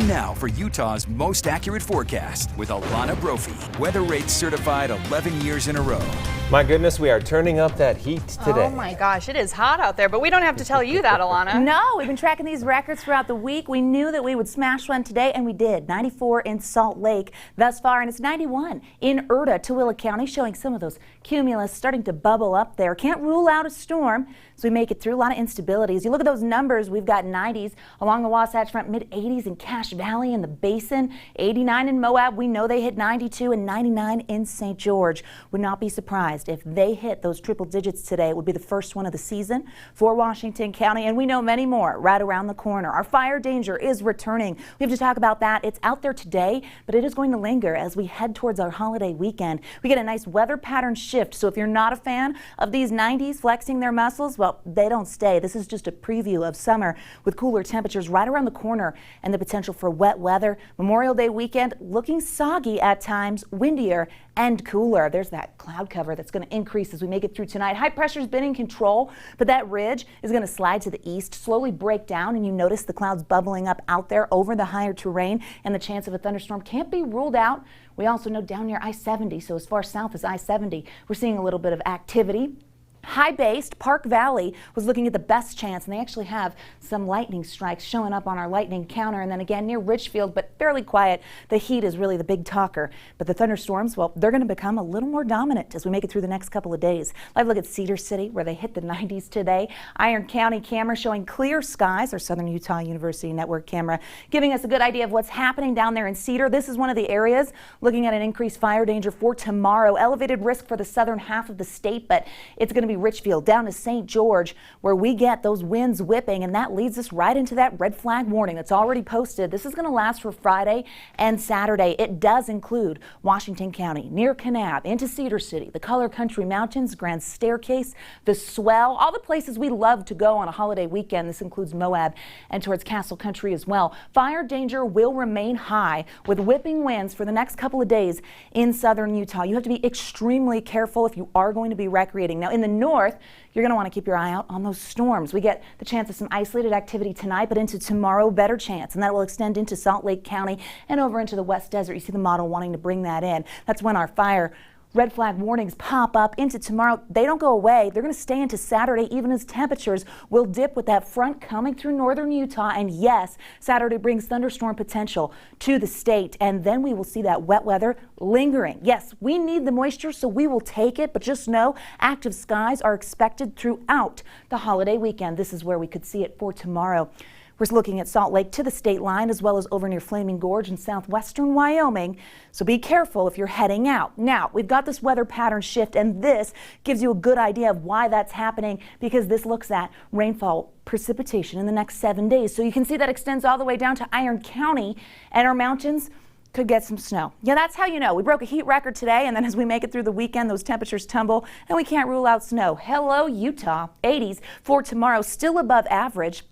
Time now for Utah's most accurate forecast with Alana Brophy. Weather rates certified 11 years in a row. My goodness, we are turning up that heat today. Oh my gosh, it is hot out there, but we don't have to tell you that, Alana. No, we've been tracking these records throughout the week. We knew that we would smash one today, and we did. 94 in Salt Lake thus far, and it's 91 in Tooele County, showing some of those cumulus starting to bubble up there. Can't rule out a storm, so we make it through. A lot of instabilities. You look at those numbers, we've got 90s along the Wasatch Front, mid-80s in Cache Valley and the Basin, 89 in Moab. We know they hit 92 and 99 in St. George. Would not be surprised if they hit those triple digits today. It would be the first one of the season for Washington County, and we know many more right around the corner. Our fire danger is returning. We have to talk about that. It's out there today, but it is going to linger as we head towards our holiday weekend. We get a nice weather pattern shift, so if you're not a fan of these 90s flexing their muscles, well, they don't stay. This is just a preview of summer with cooler temperatures right around the corner and the potential for wet weather. Memorial Day weekend looking soggy at times, windier and cooler. There's that cloud cover that's going to increase as we make it through tonight. High pressure's been in control, but that ridge is going to slide to the east, slowly break down, and you notice the clouds bubbling up out there over the higher terrain, and the chance of a thunderstorm can't be ruled out. We also know down near I-70, so as far south as I-70, we're seeing a little bit of activity. High-based Park Valley was looking at the best chance, and they actually have some lightning strikes showing up on our lightning counter. And then again near Richfield, but fairly quiet. The heat is really the big talker. But the thunderstorms, well, they're going to become a little more dominant as we make it through the next couple of days. Live look at Cedar City, where they hit the 90s today. Iron County camera showing clear skies. Our Southern Utah University Network camera giving us a good idea of what's happening down there in Cedar. This is one of the areas looking at an increased fire danger for tomorrow. Elevated risk for the southern half of the state, but it's going to be Richfield down to St. George, where we get those winds whipping, and that leads us right into that red flag warning that's already posted. This is going to last for Friday and Saturday. It does include Washington County, near Kanab, into Cedar City, the Color Country Mountains, Grand Staircase, the Swell, all the places we love to go on a holiday weekend. This includes Moab and towards Castle Country as well. Fire danger will remain high with whipping winds for the next couple of days in southern Utah. You have to be extremely careful if you are going to be recreating. Now in the north, you're going to want to keep your eye out on those storms. We get the chance of some isolated activity tonight, but into tomorrow, better chance, and that will extend into Salt Lake County and over into the West Desert. You see the model wanting to bring that in. That's when our fire red flag warnings pop up into tomorrow. They don't go away. They're going to stay into Saturday, even as temperatures will dip with that front coming through northern Utah. And yes, Saturday brings thunderstorm potential to the state. And then we will see that wet weather lingering. Yes, we need the moisture, so we will take it. But just know active skies are expected throughout the holiday weekend. This is where we could see it for tomorrow. We're looking at Salt Lake to the state line, as well as over near Flaming Gorge in southwestern Wyoming. So be careful if you're heading out. Now, we've got this weather pattern shift, and this gives you a good idea of why that's happening, because this looks at rainfall precipitation in the next 7 days. So you can see that extends all the way down to Iron County, and our mountains could get some snow. Yeah, that's how you know. We broke a heat record today, and then as we make it through the weekend, those temperatures tumble, and we can't rule out snow. Hello, Utah. 80s for tomorrow, still above average.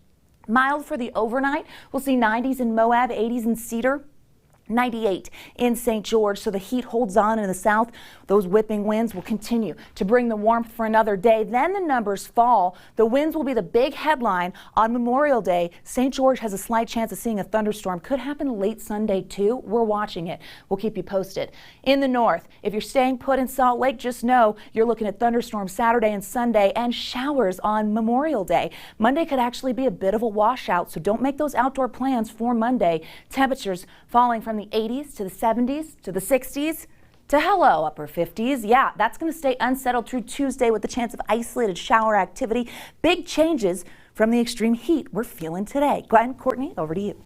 Mild for the overnight. We'll see 90s in Moab, 80s in Cedar, 98 in St. George. So the heat holds on in the south. Those whipping winds will continue to bring the warmth for another day. Then the numbers fall. The winds will be the big headline on Memorial Day. St. George has a slight chance of seeing a thunderstorm. Could happen late Sunday too. We're watching it. We'll keep you posted. In the north, if you're staying put in Salt Lake, just know you're looking at thunderstorms Saturday and Sunday and showers on Memorial Day. Monday could actually be a bit of a washout, so don't make those outdoor plans for Monday. Temperatures falling from the 80s to the 70s to the 60s to hello upper 50s. Yeah, that's going to stay unsettled through Tuesday with the chance of isolated shower activity. Big changes from the extreme heat we're feeling today. Glenn, Courtney, over to you.